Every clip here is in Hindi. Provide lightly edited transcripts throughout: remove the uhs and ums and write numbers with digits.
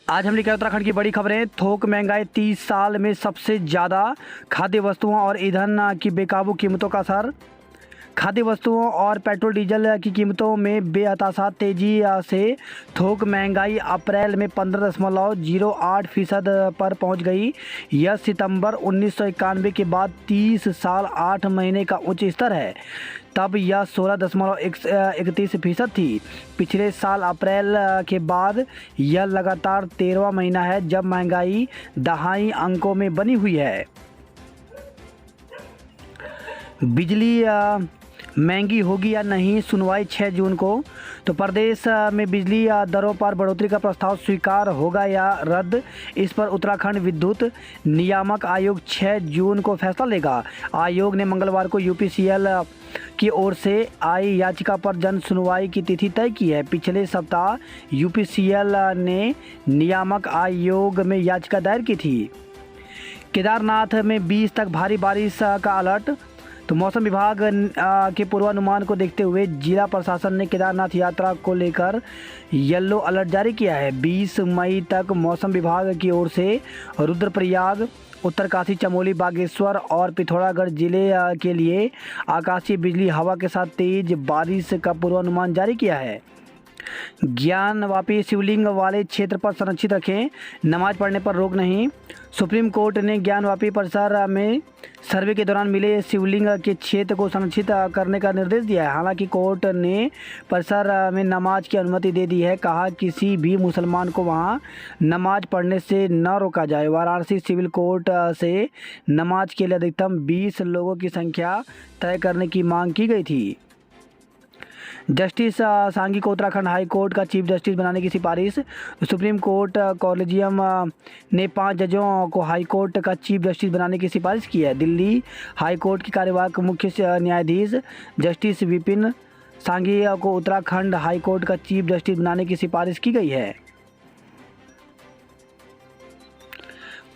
आज हम लेकर उत्तराखंड की बड़ी खबरें। थोक महंगाई 30 साल में सबसे ज़्यादा, खाद्य वस्तुओं और ईंधन की बेकाबू कीमतों का असर। खाद्य वस्तुओं और पेट्रोल डीजल की कीमतों में बेतहाशा तेजी से थोक महंगाई अप्रैल में 15.08% पर पहुंच गई। यह सितंबर 1991 के बाद 30 साल 8 महीने का उच्च स्तर है। तब यह 16.31% थी। पिछले साल अप्रैल के बाद यह लगातार 13वां महीना है जब महंगाई दहाई अंकों में बनी हुई है। बिजली महंगी होगी या नहीं, सुनवाई 6 जून को। तो प्रदेश में बिजली दरों पर बढ़ोतरी का प्रस्ताव स्वीकार होगा या रद्द, इस पर उत्तराखंड विद्युत नियामक आयोग 6 जून को फैसला लेगा। आयोग ने मंगलवार को यूपीसीएल की ओर से आई याचिका पर जन सुनवाई की तिथि तय की है। पिछले सप्ताह यूपीसीएल ने नियामक आयोग में याचिका दायर की थी। केदारनाथ में 20 तक भारी बारिश का अलर्ट। तो मौसम विभाग के पूर्वानुमान को देखते हुए जिला प्रशासन ने केदारनाथ यात्रा को लेकर येलो अलर्ट जारी किया है। 20 मई तक मौसम विभाग की ओर से रुद्रप्रयाग, उत्तरकाशी, चमोली, बागेश्वर और पिथौरागढ़ जिले के लिए आकाशीय बिजली हवा के साथ तेज बारिश का पूर्वानुमान जारी किया है। ज्ञानवापी शिवलिंग वाले क्षेत्र पर संरक्षित रखें, नमाज पढ़ने पर रोक नहीं। सुप्रीम कोर्ट ने ज्ञानवापी परिसर में सर्वे के दौरान मिले शिवलिंग के क्षेत्र को संरक्षित करने का निर्देश दिया है। हालांकि कोर्ट ने परिसर में नमाज की अनुमति दे दी है। कहा किसी भी मुसलमान को वहां नमाज पढ़ने से न रोका जाए। वाराणसी सिविल कोर्ट से नमाज के लिए अधिकतम 20 लोगों की संख्या तय करने की मांग की गई थी। जस्टिस सांघी को उत्तराखंड हाई कोर्ट का चीफ जस्टिस बनाने की सिफारिश। सुप्रीम कोर्ट कॉलेजियम ने 5 जजों को हाई कोर्ट का चीफ जस्टिस बनाने की सिफारिश की है। दिल्ली हाई कोर्ट की कार्यवाहक मुख्य न्यायाधीश जस्टिस विपिन सांघी को उत्तराखंड हाई कोर्ट का चीफ जस्टिस बनाने की सिफारिश की गई है।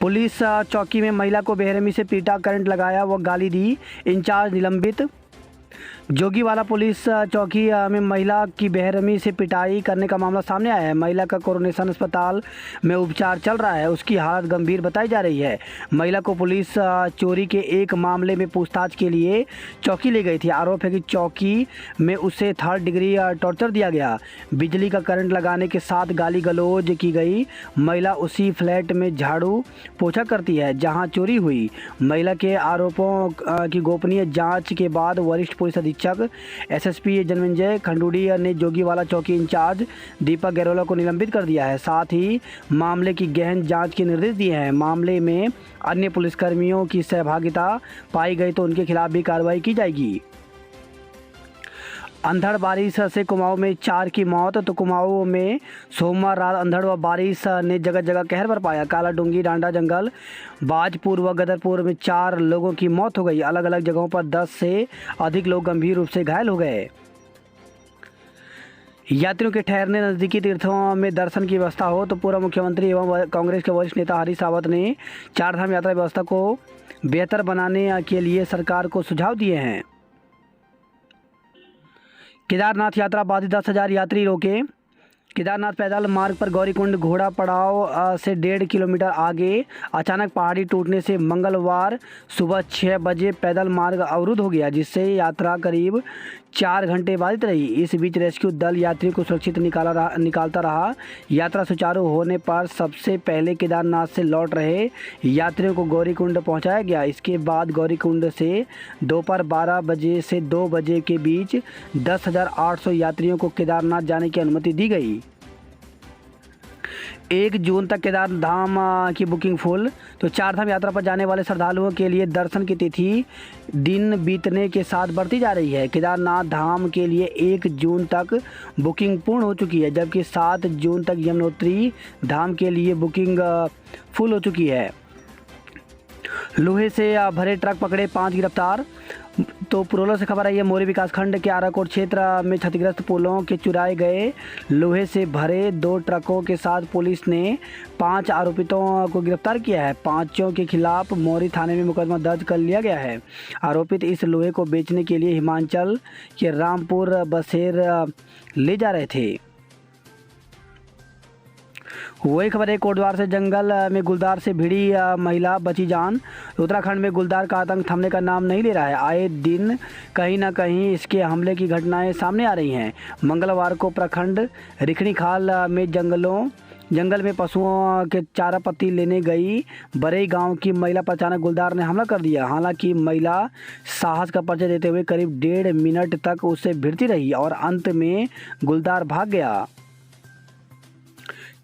पुलिस चौकी में महिला को बेरहमी से पीटा, करंट लगाया व गाली दी, इंचार्ज निलंबित। जोगीवाला पुलिस चौकी में महिला की बेरहमी से पिटाई करने का मामला सामने आया है। महिला का कोरोनेशन अस्पताल में उपचार चल रहा है। उसकी हालत गंभीर बताई जा रही है। महिला को पुलिस चोरी के एक मामले में पूछताछ के लिए चौकी ले गई थी। आरोप है कि चौकी में उसे 3rd डिग्री टॉर्चर दिया गया। बिजली का करंट लगाने के साथ गाली गलौज की गई। महिला उसी फ्लैट में झाड़ू पोछा करती है जहाँ चोरी हुई। महिला के आरोपों की गोपनीय जाँच के बाद वरिष्ठ पुलिस अधीक्षक एसएसपी जन्मेजय खंडूड़ी ने जोगीवाला चौकी इंचार्ज दीपक गैरोला को निलंबित कर दिया है। साथ ही मामले की गहन जांच के निर्देश दिए हैं। मामले में अन्य पुलिसकर्मियों की सहभागिता पाई गई तो उनके खिलाफ भी कार्रवाई की जाएगी। अंधड़ बारिश से कुमाऊं में 4 की मौत। तो कुमाऊं में सोमवार रात अंधड़ व बारिश ने जगह जगह कहर बरपाया। कालाडूंगी, डांडा जंगल, बाजपुर व गदरपुर में 4 लोगों की मौत हो गई। अलग अलग जगहों पर 10 से अधिक लोग गंभीर रूप से घायल हो गए। यात्रियों के ठहरने नज़दीकी तीर्थों में दर्शन की व्यवस्था हो। तो पूर्व मुख्यमंत्री एवं कांग्रेस के वरिष्ठ नेता हरीश रावत ने 4 धाम यात्रा व्यवस्था को बेहतर बनाने के लिए सरकार को सुझाव दिए हैं। केदारनाथ यात्रा बाधित 10,000 यात्री रोके। केदारनाथ पैदल मार्ग पर गौरीकुंड घोड़ा पड़ाव से 1.5 किलोमीटर आगे अचानक पहाड़ी टूटने से मंगलवार सुबह 6 बजे पैदल मार्ग अवरुद्ध हो गया, जिससे यात्रा करीब 4 घंटे बाधित रही। इस बीच रेस्क्यू दल यात्रियों को सुरक्षित निकालता रहा। यात्रा सुचारू होने पर सबसे पहले केदारनाथ से लौट रहे यात्रियों को गौरीकुंड पहुंचाया गया। इसके बाद गौरीकुंड से दोपहर 12 बजे से 2 बजे के बीच 10,800 यात्रियों को केदारनाथ जाने की अनुमति दी गई। 1 जून तक केदार धाम की बुकिंग फुल। तो 4 धाम यात्रा पर जाने वाले श्रद्धालुओं के लिए दर्शन की तिथि दिन बीतने के साथ बढ़ती जा रही है। केदारनाथ धाम के लिए 1 जून तक बुकिंग पूर्ण हो चुकी है, जबकि 7 जून तक यमुनोत्री धाम के लिए बुकिंग फुल हो चुकी है। लोहे से भरे ट्रक पकड़े, 5 गिरफ्तार। तो पुरोला से खबर आई है, मोरी विकासखंड के आराकोट क्षेत्र में क्षतिग्रस्त पुलों के चुराए गए लोहे से भरे 2 ट्रकों के साथ पुलिस ने 5 आरोपितों को गिरफ्तार किया है। 5 के खिलाफ मोरी थाने में मुकदमा दर्ज कर लिया गया है। आरोपित इस लोहे को बेचने के लिए हिमाचल के रामपुर बसेर ले जा रहे थे। वही खबर है, कोटद्वार से जंगल में गुलदार से भिड़ी महिला बची जान। उत्तराखंड में गुलदार का आतंक थमने का नाम नहीं ले रहा है। आए दिन कहीं ना कहीं इसके हमले की घटनाएं सामने आ रही हैं। मंगलवार को प्रखंड रिखणीखाल में जंगल में पशुओं के चारा पत्ती लेने गई बरई गांव की महिला पर अचानक गुलदार ने हमला कर दिया। हालांकि महिला साहस का परिचय देते हुए करीब 1.5 मिनट तक उससे भिड़ती रही और अंत में गुलदार भाग गया।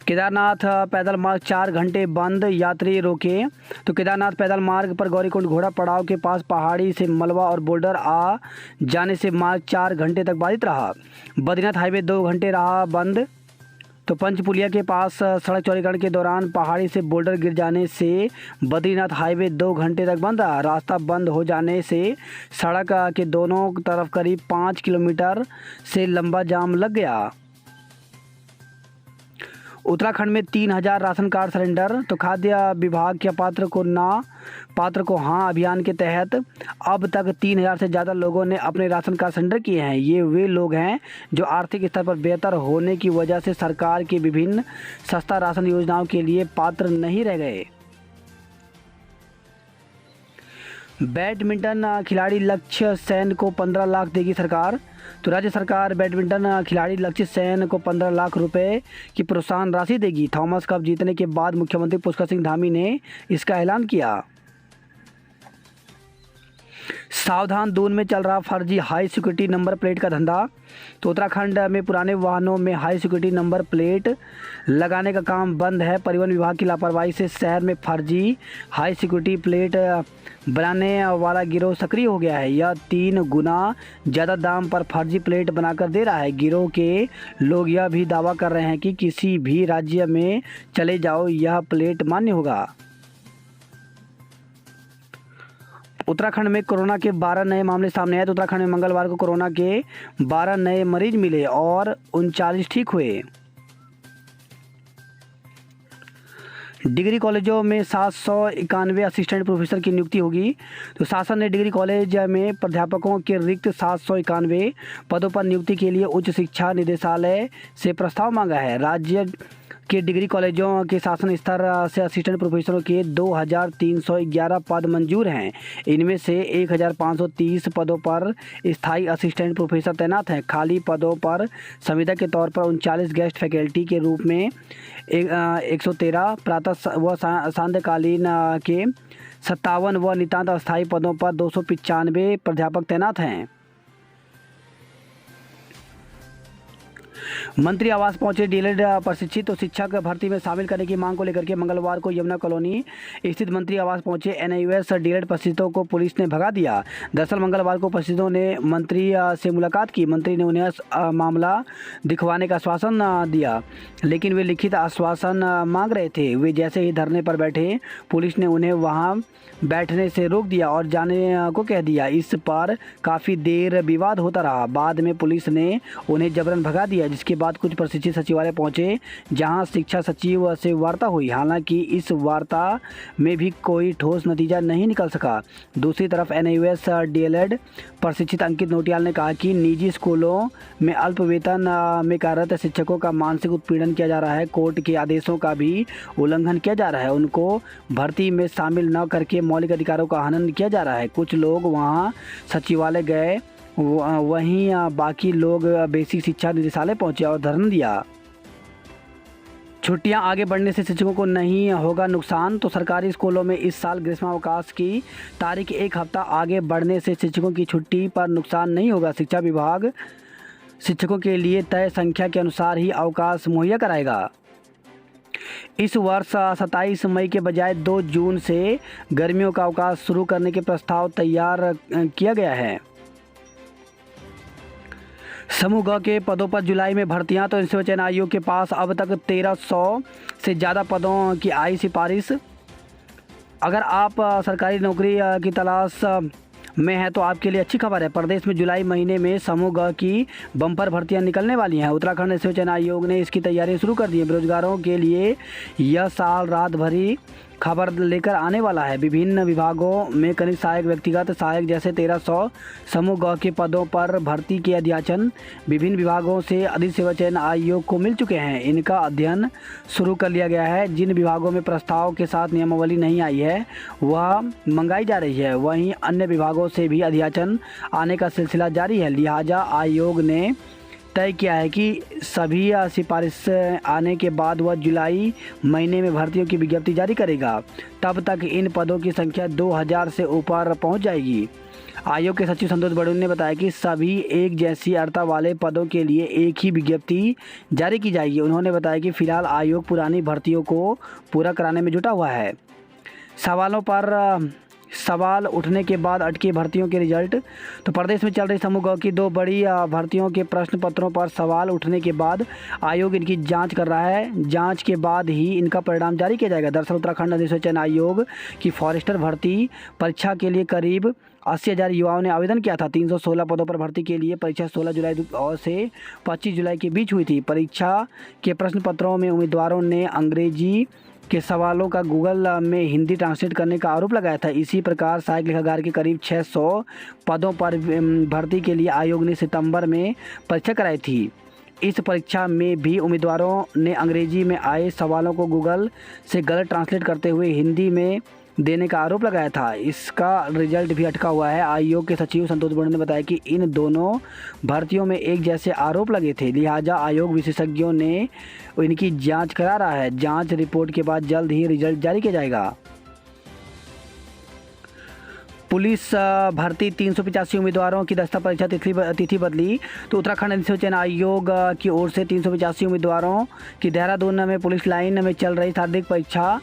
केदारनाथ पैदल मार्ग 4 घंटे बंद, यात्री रोके। तो केदारनाथ पैदल मार्ग पर गौरीकुंड घोड़ा पड़ाव के पास पहाड़ी से मलबा और बोल्डर आ जाने से मार्ग 4 घंटे तक बाधित रहा। बद्रीनाथ हाईवे 2 घंटे रहा बंद। तो पंचपुलिया के पास सड़क चौड़ीकरण के दौरान पहाड़ी से बोल्डर गिर जाने से बद्रीनाथ हाईवे 2 घंटे तक बंद रहा। रास्ता बंद हो जाने से सड़क के दोनों तरफ करीब 5 किलोमीटर से लंबा जाम लग गया। उत्तराखंड में 3000 राशन कार्ड सरेंडर। तो खाद्य विभाग के पात्र को हाँ अभियान के तहत अब तक 3000 से ज़्यादा लोगों ने अपने राशन कार्ड सरेंडर किए हैं। ये वे लोग हैं जो आर्थिक स्तर पर बेहतर होने की वजह से सरकार की विभिन्न सस्ता राशन योजनाओं के लिए पात्र नहीं रह गए। बैडमिंटन खिलाड़ी लक्ष्य सेन को 15 लाख देगी सरकार। तो राज्य सरकार बैडमिंटन खिलाड़ी लक्ष्य सेन को 15 लाख रुपए की प्रोत्साहन राशि देगी। थॉमस कप जीतने के बाद मुख्यमंत्री पुष्कर सिंह धामी ने इसका ऐलान किया। सावधान, दून में चल रहा फर्जी हाई सिक्योरिटी नंबर प्लेट का धंधा। तो उत्तराखंड में पुराने वाहनों में हाई सिक्योरिटी नंबर प्लेट लगाने का काम बंद है। परिवहन विभाग की लापरवाही से शहर में फर्जी हाई सिक्योरिटी प्लेट बनाने वाला गिरोह सक्रिय हो गया है। यह 3 गुना ज़्यादा दाम पर फर्जी प्लेट बनाकर दे रहा है। गिरोह के लोग यह भी दावा कर रहे हैं कि किसी भी राज्य में चले जाओ यह प्लेट मान्य होगा। उत्तराखंड में कोरोना के 12 नए मामले सामने आए। तो उत्तराखंड में मंगलवार को कोरोना के 12 नए मरीज मिले और 39 ठीक हुए। डिग्री कॉलेजों में 791 असिस्टेंट प्रोफेसर की नियुक्ति होगी। तो शासन ने डिग्री कॉलेज में प्राध्यापकों के रिक्त 791 पदों पर नियुक्ति के लिए उच्च शिक्षा निदेशालय से प्रस्ताव मांगा है। राज्य के डिग्री कॉलेजों के शासन स्तर से असिस्टेंट प्रोफेसरों के 2311 पद मंजूर हैं। इनमें से 1530 पदों पर स्थायी असिस्टेंट प्रोफेसर तैनात हैं। खाली पदों पर संविदा के तौर पर 39, गेस्ट फैकल्टी के रूप में 113, प्रातः व सांध्यकालीन के 57 व नितांत अस्थायी पदों पर 295 प्राध्यापक तैनात हैं। मंत्री आवास पहुंचे डीएलएड प्रशिक्षित शिक्षक भर्ती में शामिल करने की मांग को लेकर के मंगलवार को यमुना कॉलोनी स्थित मंत्री आवास पहुंचे एनआईयूएस डीएलएड प्रशिक्षितों को पुलिस ने भगा दिया। दरअसल मंगलवार को प्रशिक्षितों ने मंत्री से मुलाकात की। मंत्री ने उन्हें मामला दिखवाने का आश्वासन दिया, लेकिन वे लिखित आश्वासन मांग रहे थे। वे जैसे ही धरने पर बैठे, पुलिस ने उन्हें वहाँ बैठने से रोक दिया और जाने को कह दिया। इस पर काफ़ी देर विवाद होता रहा। बाद में पुलिस ने उन्हें जबरन भगा दिया, जिसके बाद कुछ प्रशिक्षित सचिवालय पहुंचे, जहां शिक्षा सचिव से वार्ता हुई। हालांकि इस वार्ता में भी कोई ठोस नतीजा नहीं निकल सका। दूसरी तरफ एनआईयूएस डीएलएड प्रशिक्षित अंकित नोटियाल ने कहा कि निजी स्कूलों में अल्प वेतन में कार्यरत शिक्षकों का मानसिक उत्पीड़न किया जा रहा है। कोर्ट के आदेशों का भी उल्लंघन किया जा रहा है। उनको भर्ती में शामिल न करके मौलिक अधिकारों का हनन किया जा रहा है। कुछ लोग वहां सचिवालय गए, वहीं बाकी लोग बेसिक शिक्षा निदेशालय पहुंचे और धरना दिया। छुट्टियां आगे बढ़ने से शिक्षकों को नहीं होगा नुकसान। तो सरकारी स्कूलों में इस साल ग्रीष्मावकाश की तारीख 1 हफ्ता आगे बढ़ने से शिक्षकों की छुट्टी पर नुकसान नहीं होगा। शिक्षा विभाग शिक्षकों के लिए तय संख्या के अनुसार ही अवकाश मुहैया कराएगा। इस वर्ष 27 मई के बजाय 2 जून से गर्मियों का अवकाश शुरू करने के प्रस्ताव तैयार किया गया है। समूह ग के पदों पर जुलाई में भर्तियां। तो निर्वाचन आयोग के पास अब तक 1300 से ज़्यादा पदों की आई सिफारिश। अगर आप सरकारी नौकरी की तलाश में है तो आपके लिए अच्छी खबर है। प्रदेश में जुलाई महीने में समूह ग की बम्पर भर्तियां निकलने वाली हैं। उत्तराखंड निर्वाचन आयोग ने इसकी तैयारी शुरू कर दी है। बेरोजगारों के लिए यह साल रात भरी खबर लेकर आने वाला है। विभिन्न विभागों में कनिष्ठ सहायक, व्यक्तिगत सहायक जैसे 1300 समूह ग के पदों पर भर्ती के अध्याचन विभिन्न विभागों से अधिक सेवा चयन आयोग को मिल चुके हैं। इनका अध्ययन शुरू कर लिया गया है। जिन विभागों में प्रस्ताव के साथ नियमावली नहीं आई है वह मंगाई जा रही है। वहीं अन्य विभागों से भी अध्याचन आने का सिलसिला जारी है। लिहाजा आयोग ने तय किया है कि सभी सिफारिश आने के बाद वह जुलाई महीने में भर्तियों की विज्ञप्ति जारी करेगा। तब तक इन पदों की संख्या 2000 से ऊपर पहुंच जाएगी। आयोग के सचिव संतोष बड़ोनी ने बताया कि सभी एक जैसी अर्हता वाले पदों के लिए एक ही विज्ञप्ति जारी की जाएगी। उन्होंने बताया कि फिलहाल आयोग पुरानी भर्तियों को पूरा कराने में जुटा हुआ है। सवालों पर सवाल उठने के बाद अटकी भर्तियों के रिजल्ट। तो प्रदेश में चल रही समूह ग की 2 बड़ी भर्तियों के प्रश्न पत्रों पर सवाल उठने के बाद आयोग इनकी जांच कर रहा है। जांच के बाद ही इनका परिणाम जारी किया जाएगा। दरअसल उत्तराखंड अधिसूचना चयन आयोग की फॉरेस्टर भर्ती परीक्षा के लिए करीब 80,000 युवाओं ने आवेदन किया था। 316 पदों पर भर्ती के लिए परीक्षा 16 जुलाई से 25 जुलाई के बीच हुई थी। परीक्षा के प्रश्न पत्रों में उम्मीदवारों ने अंग्रेजी के सवालों का गूगल में हिंदी ट्रांसलेट करने का आरोप लगाया था। इसी प्रकार सहायक लेखाकार के करीब 600 पदों पर भर्ती के लिए आयोग ने सितंबर में परीक्षा कराई थी। इस परीक्षा में भी उम्मीदवारों ने अंग्रेजी में आए सवालों को गूगल से गलत ट्रांसलेट करते हुए हिंदी में देने का आरोप लगाया था। इसका रिजल्ट भी अटका हुआ है। आयोग के सचिव संतोष बड़ोनी ने बताया कि इन दोनों भर्तियों में एक जैसे आरोप लगे थे। लिहाजा आयोग विशेषज्ञों ने इनकी जांच करा रहा है। जांच रिपोर्ट के बाद जल्द ही रिजल्ट जारी किया जाएगा। पुलिस भर्ती 385 उम्मीदवारों की दस्ता परीक्षा तिथि बदली। तो उत्तराखंड अधिसूचना चयन आयोग की ओर से 385 उम्मीदवारों की देहरादून में पुलिस लाइन में चल रही शारीरिक परीक्षा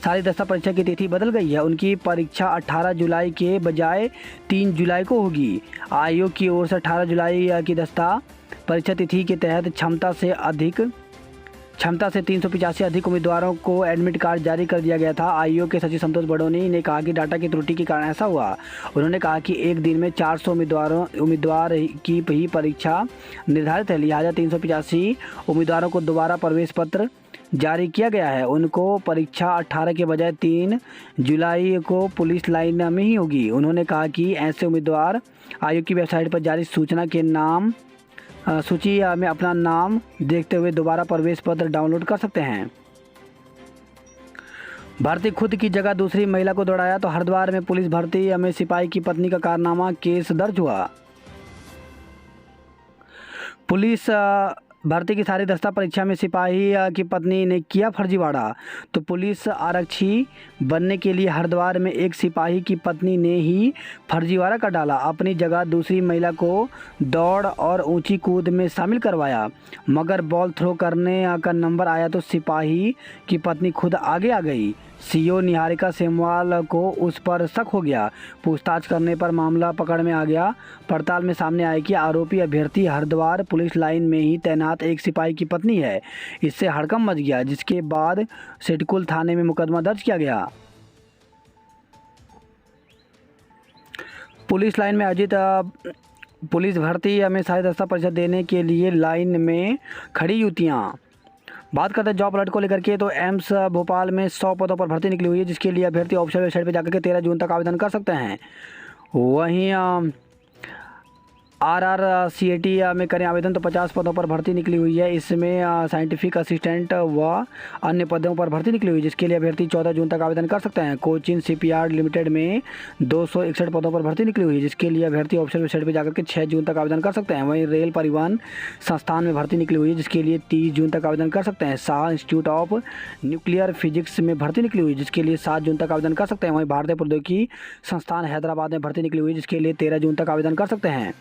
सारी दस्ता परीक्षा की तिथि बदल गई है। उनकी परीक्षा 18 जुलाई के बजाय 3 जुलाई को होगी। आयोग की ओर से 18 जुलाई की दस्ता परीक्षा तिथि के तहत क्षमता से 385 अधिक उम्मीदवारों को एडमिट कार्ड जारी कर दिया गया था। आयोग के सचिव संतोष बड़ोनी ने कहा कि डाटा की त्रुटि के कारण ऐसा हुआ। उन्होंने कहा कि एक दिन में 400 उम्मीदवार की ही परीक्षा निर्धारित है। लिहाजा 385 उम्मीदवारों को दोबारा प्रवेश पत्र जारी किया गया है। उनको परीक्षा 18 के बजाय 3 जुलाई को पुलिस लाइन में ही होगी। उन्होंने कहा कि ऐसे उम्मीदवार आयोग की वेबसाइट पर जारी सूचना के सूची में अपना नाम देखते हुए दोबारा प्रवेश पत्र डाउनलोड कर सकते हैं। भर्ती खुद की जगह दूसरी महिला को दौड़ाया। तो हरिद्वार में पुलिस भर्ती में सिपाही की पत्नी का कारनामा, केस दर्ज हुआ। पुलिस भर्ती की सारी दस्ता परीक्षा में सिपाही की पत्नी ने किया फर्जीवाड़ा। तो पुलिस आरक्षी बनने के लिए हरिद्वार में एक सिपाही की पत्नी ने ही फर्जीवाड़ा कर डाला। अपनी जगह दूसरी महिला को दौड़ और ऊंची कूद में शामिल करवाया, मगर बॉल थ्रो करने का नंबर आया तो सिपाही की पत्नी खुद आगे आ गई। सीओ निहारिका सेमवाल को उस पर शक हो गया। पूछताछ करने पर मामला पकड़ में आ गया। पड़ताल में सामने आया कि आरोपी अभ्यर्थी हरिद्वार पुलिस लाइन में ही तैनात एक सिपाही की पत्नी है। इससे हड़कंप मच गया, जिसके बाद सिडकुल थाने में मुकदमा दर्ज किया गया। पुलिस लाइन में आयोजित पुलिस भर्ती में सारी दस्ता परीक्षा देने के लिए लाइन में खड़ी युवतियाँ। बात करते हैं जॉब अलर्ट को लेकर के। तो एम्स भोपाल में 100 पदों पर भर्ती निकली हुई है, जिसके लिए अभ्यर्थी ऑफिशियल वेबसाइट पर जाकर के 13 जून तक आवेदन कर सकते हैं। वहीं RRCAT में करें आवेदन तो 50 पदों पर भर्ती निकली हुई है। इसमें साइंटिफिक असिस्टेंट व अन्य पदों पर भर्ती निकली हुई है, जिसके लिए अभ्यर्थी 14 जून तक आवेदन कर सकते हैं। कोचिन शिपयार्ड लिमिटेड में 261 पदों पर भर्ती निकली हुई है, जिसके लिए अभ्यर्थी ऑफिशियल वेबसाइट पर जाकर के 6 जून तक आवेदन कर सकते हैं। वहीं रेल परिवहन संस्थान में भर्ती निकली हुई है, जिसके लिए 30 जून तक आवेदन कर सकते हैं। Shah institute of nuclear physics में भर्ती निकली हुई है, जिसके लिए 7 जून तक आवेदन कर सकते हैं। वहीं भारतीय प्रौद्योगिकी संस्थान हैदराबाद में भर्ती निकली हुई है, जिसके लिए 13 जून तक आवेदन कर सकते हैं।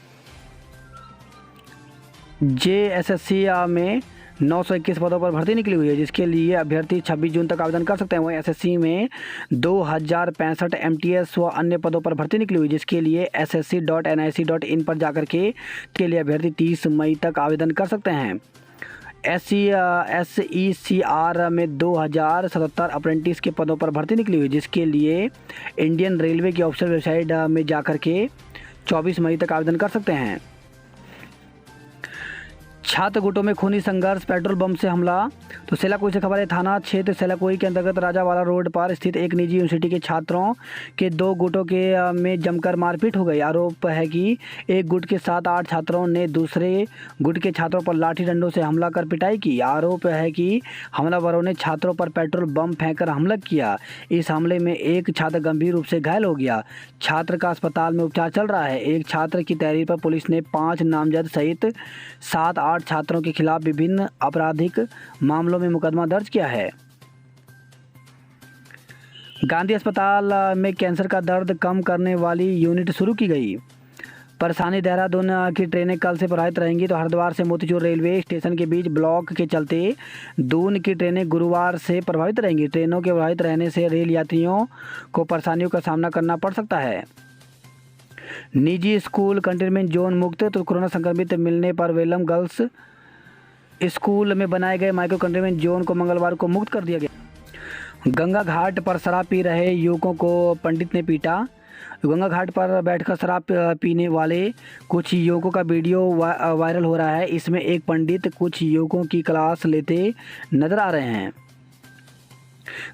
JSSC में 921 पदों पर भर्ती निकली हुई है, जिसके लिए अभ्यर्थी 26 जून तक आवेदन कर सकते हैं। वहीं SSC में 2065 MTS व अन्य पदों पर भर्ती निकली हुई है, जिसके लिए ssc.nic.in पर जाकर के लिए अभ्यर्थी 30 मई तक आवेदन कर सकते हैं। SECR में 2077 अप्रेंटिस के पदों पर भर्ती निकली हुई है, जिसके लिए इंडियन रेलवे की ऑफिशियल वेबसाइट में जाकर के 24 मई तक आवेदन कर सकते हैं। छात्र गुटों में खूनी संघर्ष, पेट्रोल बम से हमला। तो सेलाकोई से खबर है, थाना क्षेत्र सेलाकोई के अंतर्गत राजावाला रोड पर स्थित एक निजी यूनिवर्सिटी के छात्रों के दो गुटों के में जमकर मारपीट हो गई। आरोप है कि एक गुट के 7-8 छात्रों ने दूसरे गुट के छात्रों पर लाठी डंडों से हमला कर पिटाई की। आरोप है कि हमलावरों ने छात्रों पर पेट्रोल बम फेंककर हमला किया। इस हमले में एक छात्र गंभीर रूप से घायल हो गया। छात्र का अस्पताल में उपचार चल रहा है। एक छात्र की तहरीर पर पुलिस ने 5 नामजद सहित 7-8 छात्रों के खिलाफ विभिन्न आपराधिक मामलों में मुकदमा दर्ज किया है। गांधी अस्पताल में कैंसर का दर्द कम करने वाली यूनिट शुरू की गई। परेशानी, देहरादून की ट्रेनें कल से प्रभावित रहेंगी। तो हरिद्वार से मोतीचूर रेलवे स्टेशन के बीच ब्लॉक के चलते दून की ट्रेनें गुरुवार से प्रभावित रहेंगी। ट्रेनों के प्रभावित रहने से रेल यात्रियों को परेशानियों का सामना करना पड़ सकता है। निजी स्कूल कंटेनमेंट जोन मुक्त। तो कोरोना संक्रमित मिलने पर वेलम गर्ल्स स्कूल में बनाए गए माइक्रो कंटेनमेंट जोन को मंगलवार को मुक्त कर दिया गया। गंगा घाट पर शराब पी रहे युवकों को पंडित ने पीटा। गंगा घाट पर बैठकर शराब पीने वाले कुछ युवकों का वीडियो वायरल हो रहा है। इसमें एक पंडित कुछ युवकों की क्लास लेते नजर आ रहे हैं।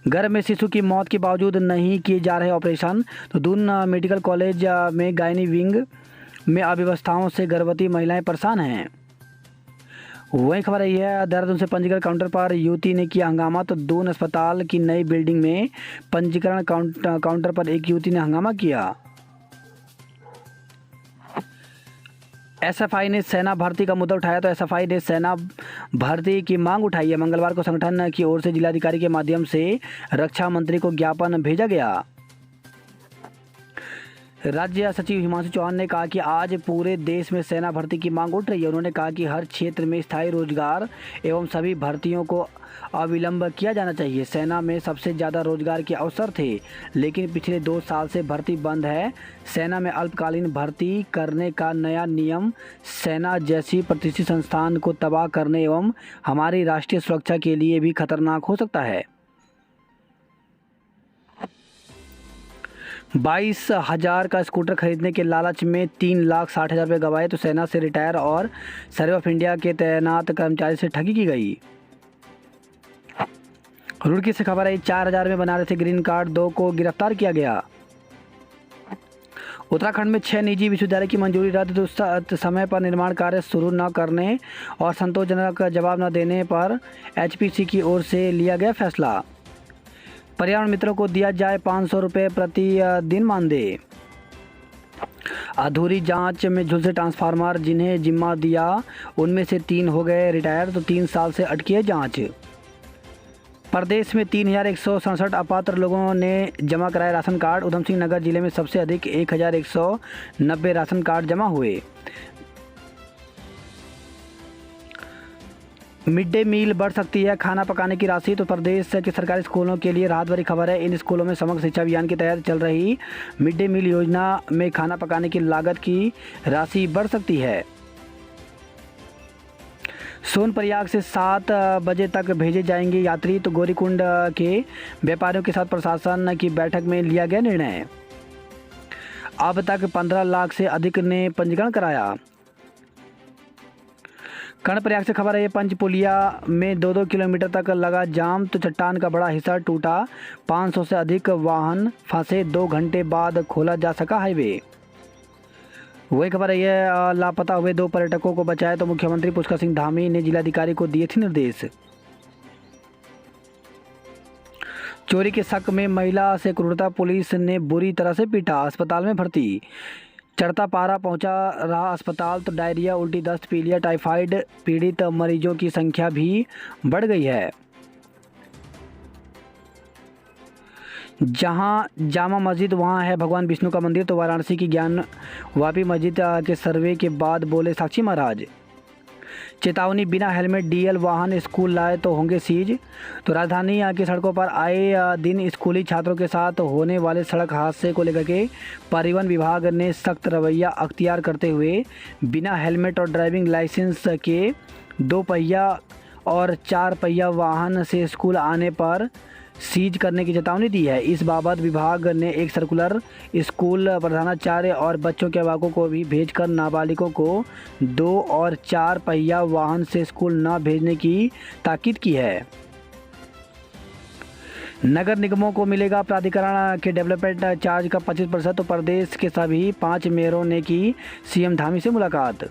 गर्भ में शिशु की मौत के बावजूद नहीं किए जा रहे ऑपरेशन। तो दून मेडिकल कॉलेज में गायनी विंग में अव्यवस्थाओं से गर्भवती महिलाएं परेशान हैं। वही खबर रही है, देहरादून से पंजीकरण काउंटर पर युवती ने किया हंगामा। तो दून अस्पताल की नई बिल्डिंग में पंजीकरण काउंटर पर एक युवती ने हंगामा किया। एसएफआई ने सेना भर्ती का मुद्दा उठाया। तो एसएफआई ने सेना भर्ती की मांग उठाई है। मंगलवार को संगठन की ओर से जिलाधिकारी के माध्यम से रक्षा मंत्री को ज्ञापन भेजा गया। राज्य सचिव हिमांशु चौहान ने कहा कि आज पूरे देश में सेना भर्ती की मांग उठ रही है। उन्होंने कहा कि हर क्षेत्र में स्थायी रोजगार एवं सभी भर्तियों को अविलंब किया जाना चाहिए। सेना में सबसे ज़्यादा रोजगार के अवसर थे, लेकिन पिछले 2 साल से भर्ती बंद है। सेना में अल्पकालीन भर्ती करने का नया नियम सेना जैसी प्रतिष्ठित संस्थान को तबाह करने एवं हमारी राष्ट्रीय सुरक्षा के लिए भी खतरनाक हो सकता है। 22,000 का स्कूटर खरीदने के लालच में 3,60,000 रुपये गंवाए। तो सेना से रिटायर और सर्वे ऑफ इंडिया के तैनात कर्मचारी से ठगी की गई। रुड़की से खबर है, 4,000 में बना रहे थे ग्रीन कार्ड, 2 को गिरफ्तार किया गया। उत्तराखंड में 6 निजी विश्वविद्यालय की मंजूरी रद्द। तो समय पर निर्माण कार्य शुरू न करने और संतोषजनक जवाब न देने पर एचपीसी की ओर से लिया गया फैसला। पर्यावरण मित्रों को दिया जाए 500 रुपये प्रति दिन मानदेय। अधूरी जांच में झुलसे ट्रांसफार्मर, जिन्हें जिम्मा दिया उनमें से 3 हो गए रिटायर। तो 3 साल से अटकी है जांच। प्रदेश में 3,167 अपात्र लोगों ने जमा कराए राशन कार्ड। उधम सिंह नगर जिले में सबसे अधिक 1,190 राशन कार्ड जमा हुए। मिड डे मील बढ़ सकती है खाना पकाने की राशि। तो प्रदेश के सरकारी स्कूलों के लिए राहत भरी खबर है। इन स्कूलों में समग्र शिक्षा अभियान के तहत चल रही मिड डे मील योजना में खाना पकाने की लागत की राशि बढ़ सकती है। सोनप्रयाग से 7 बजे तक भेजे जाएंगे यात्री। तो गौरीकुंड के व्यापारियों के साथ प्रशासन की बैठक में लिया गया निर्णय। अब तक 15 लाख से अधिक ने पंजीकरण कराया। कर्णप्रयाग से खबर है, पंचपुलिया में 2-2 किलोमीटर तक लगा जाम। तो चट्टान का बड़ा हिस्सा टूटा, 500 से अधिक वाहन फंसे। 2 घंटे बाद खोला जा सका हाईवे। वही खबर है, लापता हुए 2 पर्यटकों को बचाया। तो मुख्यमंत्री पुष्कर सिंह धामी ने जिलाधिकारी को दिए थे निर्देश। चोरी के शक में महिला से क्रूरता, पुलिस ने बुरी तरह से पीटा, अस्पताल में भर्ती। चढ़ता पारा पहुंचा रहा अस्पताल। तो डायरिया, उल्टी, दस्त, पीलिया, टाइफाइड पीड़ित मरीजों की संख्या भी बढ़ गई है। जहां जामा मस्जिद वहां है भगवान विष्णु का मंदिर। तो वाराणसी की ज्ञानवापी मस्जिद के सर्वे के बाद बोले साक्षी महाराज। चेतावनी, बिना हेलमेट डीएल वाहन स्कूल लाए तो होंगे सीज। तो राजधानी की सड़कों पर आए दिन स्कूली छात्रों के साथ होने वाले सड़क हादसे को लेकर के परिवहन विभाग ने सख्त रवैया अख्तियार करते हुए बिना हेलमेट और ड्राइविंग लाइसेंस के 2 पहिया और 4 पहिया वाहन से स्कूल आने पर सीज करने की चेतावनी दी है। इस बाबत विभाग ने एक सर्कुलर स्कूल प्रधानाचार्य और बच्चों के अभिभावकों को भी भेजकर नाबालिगों को 2 और 4 पहिया वाहन से स्कूल न भेजने की ताकीद की है। नगर निगमों को मिलेगा प्राधिकरण के डेवलपमेंट चार्ज का 25%। तो प्रदेश के सभी 5 मेयरों ने की सीएम धामी से मुलाकात।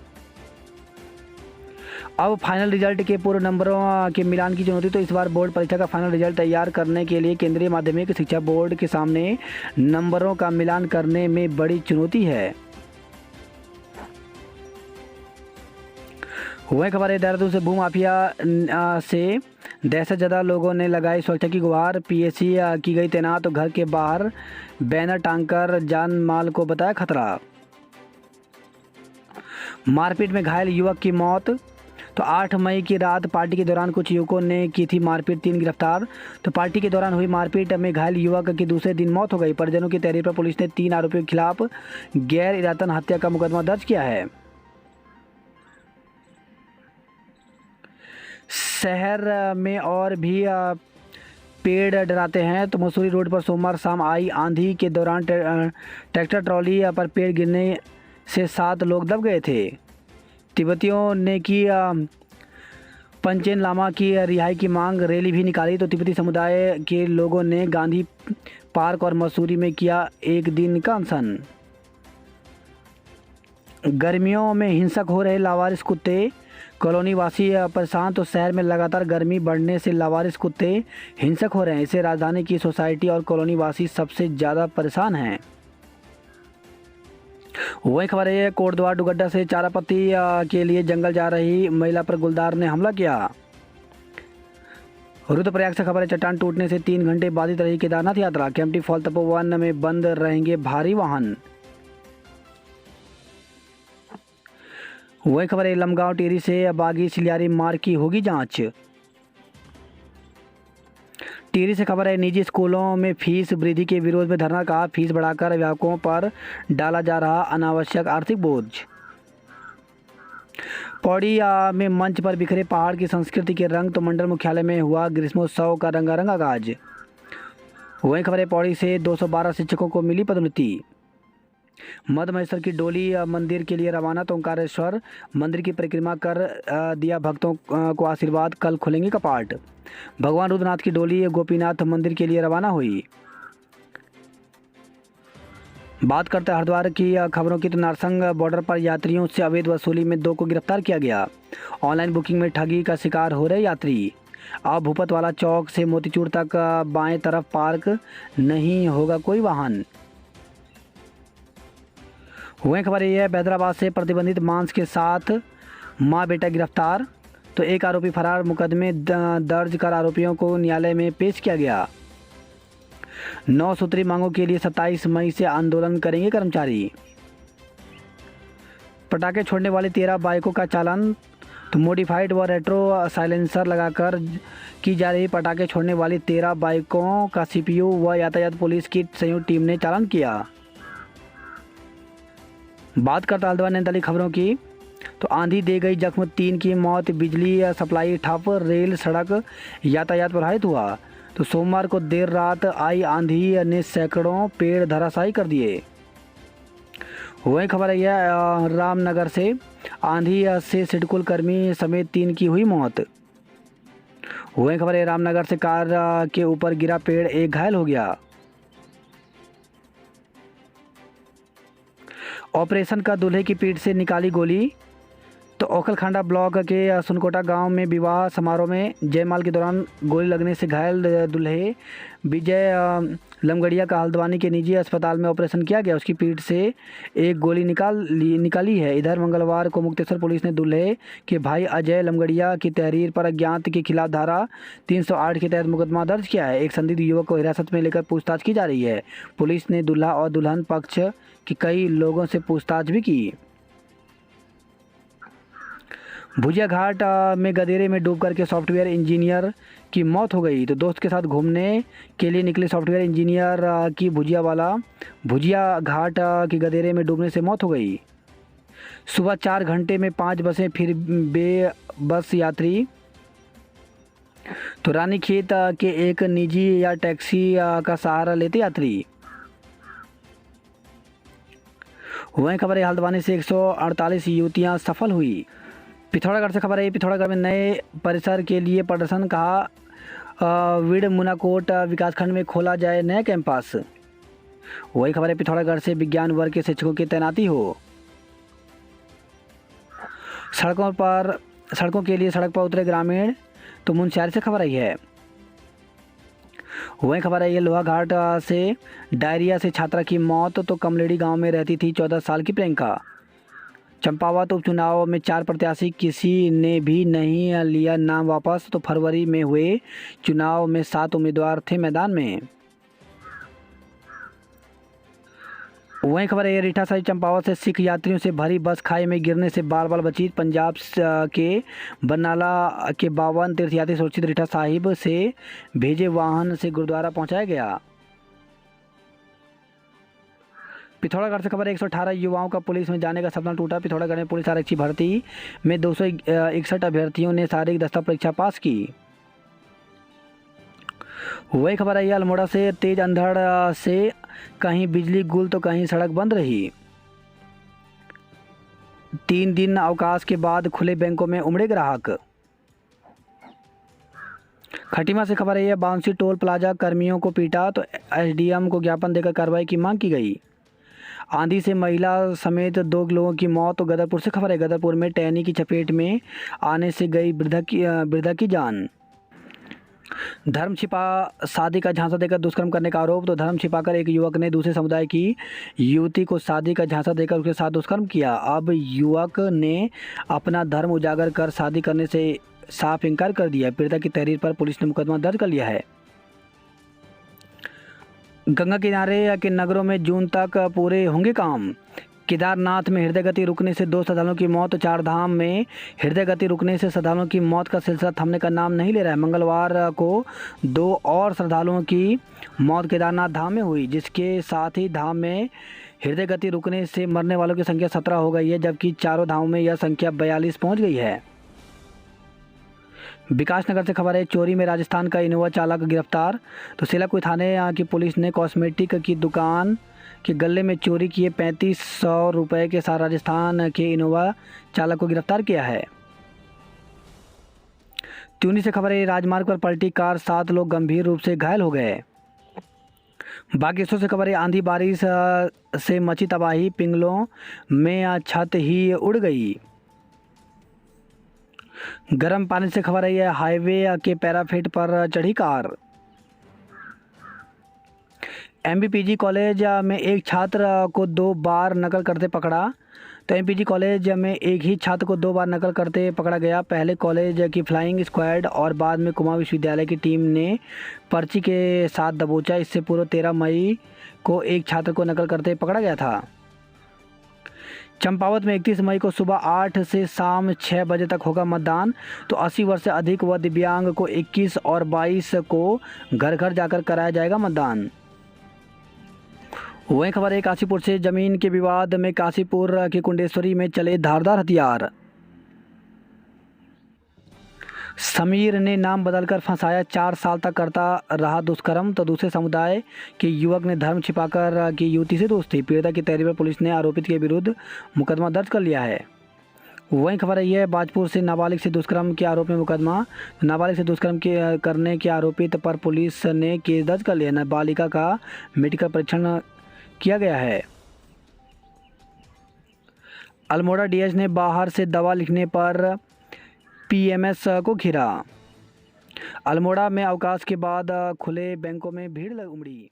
अब फाइनल रिजल्ट के पूर्व नंबरों के मिलान की चुनौती। तो इस बार बोर्ड परीक्षा का फाइनल रिजल्ट तैयार करने के लिए केंद्रीय माध्यमिक शिक्षा बोर्ड के सामने नंबरों का मिलान करने में बड़ी चुनौती है। वही खबर है, देहरादून से भूमाफिया से दहशत ज़दा लोगों ने लगाई सुरक्षा की गुहार। पीएससी की गई तैनात। तो घर के बाहर बैनर टांगकर जान माल को बताया खतरा। मारपीट में घायल युवक की मौत। तो 8 मई की रात पार्टी के दौरान कुछ युवकों ने की थी मारपीट, 3 गिरफ्तार। तो पार्टी के दौरान हुई मारपीट में घायल युवक की दूसरे दिन मौत हो गई। परिजनों की तहरीर पर पुलिस ने 3 आरोपियों के खिलाफ गैर इरादतन हत्या का मुकदमा दर्ज किया है। शहर में और भी पेड़ डराते हैं। तो मसूरी रोड पर सोमवार शाम आई आंधी के दौरान ट्रैक्टर ट्रॉली पर पेड़ गिरने से 7 लोग दब गए थे। तिब्बतियों ने की पंचेन लामा की रिहाई की मांग, रैली भी निकाली। तो तिब्बती समुदाय के लोगों ने गांधी पार्क और मसूरी में किया एक दिन का अनशन। गर्मियों में हिंसक हो रहे लावारिस कुत्ते, कॉलोनी वासी परेशान। तो शहर में लगातार गर्मी बढ़ने से लावारिस कुत्ते हिंसक हो रहे हैं। इससे राजधानी की सोसाइटी और कॉलोनी वासी सबसे ज़्यादा परेशान हैं। वही खबर है, कोटद्वार डुगड्डा से चारापत्ती के लिए जंगल जा रही महिला पर गुलदार ने हमला किया। रुद्रप्रयाग से खबर है, चट्टान टूटने से 3 घंटे बाधित रही केदारनाथ यात्रा। केम्प्टी फॉल तपोवन में बंद रहेंगे भारी वाहन। वही खबर है, लमगांव टिहरी से बागी सिलियारी मार्ग की होगी जांच। टिहरी से खबर है, निजी स्कूलों में फीस वृद्धि के विरोध में धरना। कहा फीस बढ़ाकर अभिभावकों पर डाला जा रहा अनावश्यक आर्थिक बोझ। पौड़ी में मंच पर बिखरे पहाड़ की संस्कृति के रंग। तो मंडल मुख्यालय में हुआ ग्रीष्मोत्सव का रंगारंग आगाज। वहीं खबर है, पौड़ी से 212 शिक्षकों को मिली पदोन्नति। मद महेश्वर की डोली मंदिर के लिए रवाना। तो ओंकारेश्वर मंदिर की परिक्रमा कर दिया भक्तों को आशीर्वाद। कल खुलेंगे कपाट। भगवान रुद्रनाथ की डोली गोपीनाथ मंदिर के लिए रवाना हुई। बात करते हैं हरिद्वार की खबरों की। तो नारसंग बॉर्डर पर यात्रियों से अवैध वसूली में 2 को गिरफ्तार किया गया। ऑनलाइन बुकिंग में ठगी का शिकार हो रहे यात्री। अब भूपतवाला चौक से मोतीचूर तक बाएं तरफ पार्क नहीं होगा कोई वाहन। वहीं खबर यह है, हैदराबाद से प्रतिबंधित मांस के साथ मां बेटा गिरफ्तार। तो एक आरोपी फरार। मुकदमे दर्ज कर आरोपियों को न्यायालय में पेश किया गया। 9 सूत्री मांगों के लिए 27 मई से आंदोलन करेंगे कर्मचारी। पटाखे छोड़ने वाली 13 बाइकों का चालान। तो मॉडिफाइड व रेट्रो साइलेंसर लगाकर की जा रही पटाखे छोड़ने वाली 13 बाइकों का सीपीयू व यातायात पुलिस की संयुक्त टीम ने चालान किया। बात करता हल्द्वानी नैनीताल खबरों की। तो आंधी दे गई जख्म, 3 की मौत। बिजली सप्लाई ठप, रेल सड़क यातायात प्रभावित हुआ। तो सोमवार को देर रात आई आंधी ने सैकड़ों पेड़ धराशायी कर दिए। वही खबर है, यह रामनगर से आंधी से सिडकुल कर्मी समेत 3 की हुई मौत। वही खबर है, रामनगर से कार के ऊपर गिरा पेड़, 1 घायल हो गया। ऑपरेशन का दूल्हे की पीठ से निकाली गोली। तो ओखलखांडा ब्लॉक के सुनकोटा गांव में विवाह समारोह में जयमाल के दौरान गोली लगने से घायल दूल्हे विजय लमगड़िया का हल्द्वानी के निजी अस्पताल में ऑपरेशन किया गया। उसकी पीठ से एक गोली निकाली है। इधर मंगलवार को मुक्तेश्वर पुलिस ने दूल्हे के भाई अजय लमगड़िया की तहरीर पर अज्ञात के खिलाफ धारा 308 के तहत मुकदमा दर्ज किया है। एक संदिग्ध युवक को हिरासत में लेकर पूछताछ की जा रही है। पुलिस ने दूल्हा और दुल्हन पक्ष के कई लोगों से पूछताछ भी की। भुजिया घाट में गदेरे में डूब करके सॉफ्टवेयर इंजीनियर की मौत हो गई। तो दोस्त के साथ घूमने के लिए निकले सॉफ्टवेयर इंजीनियर की भुजिया घाट की गदेरे में डूबने से मौत हो गई। सुबह 4 घंटे में 5 बसें फिर बेबस यात्री। तो रानीखेत के एक निजी या टैक्सी का सहारा लेते यात्री। वहीं खबर है हल्द्वानी से 148 युवतियां सफल हुई। पिथौरागढ़ से खबर है पिथौरागढ़ में नए परिसर के लिए प्रदर्शन, कहा विड मुनाकोट विकासखंड में खोला जाए नया कैंपस। वही खबर है पिथौरागढ़ से विज्ञान वर्ग के शिक्षकों की तैनाती हो। सड़कों के लिए सड़क पर उतरे ग्रामीण, तो मुनस्यारी से खबर आई है। वही खबर है ये लोहाघाट से डायरिया से छात्रा की मौत, तो कमलेड़ी गांव में रहती थी 14 साल की प्रियंका। चंपावत उपचुनाव में 4 प्रत्याशी, किसी ने भी नहीं लिया नाम वापस, तो फरवरी में हुए चुनाव में 7 उम्मीदवार थे मैदान में। वहीं खबर है रीठा साहिब चंपावत से सिख यात्रियों से भरी बस खाई में गिरने से बाल बची। पंजाब के बरनाला के 52 तीर्थयात्री सुरक्षित रीठा साहिब से भेजे वाहन से गुरुद्वारा पहुंचाया गया। पिथौरागढ़ से खबर है 118 युवाओं का पुलिस में जाने का सपना टूटा। पिथौरागढ़ में पुलिस आरक्षी भर्ती में 261 अभ्यर्थियों ने शारीरिक दस्ता परीक्षा पास की। वही खबर आई अल्मोड़ा से तेज अंधड़ से कहीं बिजली गुल तो कहीं सड़क बंद रही। 3 दिन अवकाश के बाद खुले बैंकों में उमड़े ग्राहक। खटीमा से खबर है बाउंसी टोल प्लाजा कर्मियों को पीटा, तो एसडीएम को ज्ञापन देकर कार्रवाई की मांग की गई। आंधी से महिला समेत 2 लोगों की मौत, तो गदरपुर से खबर है गदरपुर में टहनी की चपेट में आने से गई वृद्धा की जान। धर्म छिपा शादी का झांसा देकर दुष्कर्म करने का आरोप, तो धर्म छिपाकर एक युवक ने दूसरे समुदाय की युवती को शादी का झांसा देकर उसके साथ दुष्कर्म किया। अब युवक ने अपना धर्म उजागर कर शादी करने से साफ इनकार कर दिया। पीड़िता की तहरीर पर पुलिस ने मुकदमा दर्ज कर लिया है। गंगा किनारे के नगरों में जून तक पूरे होंगे काम। केदारनाथ में हृदय गति रुकने से 2 श्रद्धालुओं की मौत। 4 धाम में हृदय गति रुकने से श्रद्धालुओं की मौत का सिलसिला थमने का नाम नहीं ले रहा है। मंगलवार को 2 और श्रद्धालुओं की मौत केदारनाथ धाम में हुई, जिसके साथ ही धाम में हृदय गति रुकने से मरने वालों की संख्या 17 हो गई है, जबकि चारों धामों में यह संख्या 42 पहुँच गई है। विकासनगर से खबर है चोरी में राजस्थान का इनोवा चालक गिरफ्तार। तो सिलाकुई थाने की पुलिस ने कॉस्मेटिक की दुकान के गले में चोरी किए 3500 रुपये के साथ राजस्थान के इनोवा चालक को गिरफ्तार किया है। त्यूनी से खबर है राजमार्ग पर पलटी कार, 7 लोग गंभीर रूप से घायल हो गए। बागेश्वर से खबर है आंधी बारिश से मची तबाही, पिंगलों में छत ही उड़ गई। गर्म पानी से खबर है यह हाईवे के पैराफिट पर चढ़ी कार। एमबीपीजी कॉलेज में एक छात्र को 2 बार नकल करते पकड़ा। तो एमपीजी कॉलेज में एक ही छात्र को 2 बार नकल करते पकड़ा गया। पहले कॉलेज की फ्लाइंग स्क्वाड और बाद में कुमाऊं विश्वविद्यालय की टीम ने पर्ची के साथ दबोचा। इससे पूर्व 13 मई को एक छात्र को नकल करते पकड़ा गया था। चंपावत में 31 मई को सुबह 8 से शाम 6 बजे तक होगा मतदान। तो 80 वर्ष से अधिक व दिव्यांग को 21 और 22 को घर घर जाकर कराया जाएगा मतदान। वहीं खबर है काशीपुर से जमीन के विवाद में काशीपुर की कुंडेश्वरी में चले धारदार हथियार। समीर ने नाम बदलकर फंसाया, 4 साल तक करता रहा दुष्कर्म। तो दूसरे समुदाय के युवक ने धर्म छिपाकर की युवती से दोस्ती। पीड़िता की तहरीर पर पुलिस ने आरोपित के विरुद्ध मुकदमा दर्ज कर लिया है। वहीं खबर है यह बाजपुर से नाबालिग से दुष्कर्म के आरोप में मुकदमा। नाबालिग से दुष्कर्म करने के आरोपित पर पुलिस ने केस दर्ज कर लिया। नाबालिका का मेडिकल परीक्षण किया गया है। अल्मोड़ा डीएच ने बाहर से दवा लिखने पर पीएमएस को घिरा। अल्मोड़ा में अवकाश के बाद खुले बैंकों में भीड़ उमड़ी।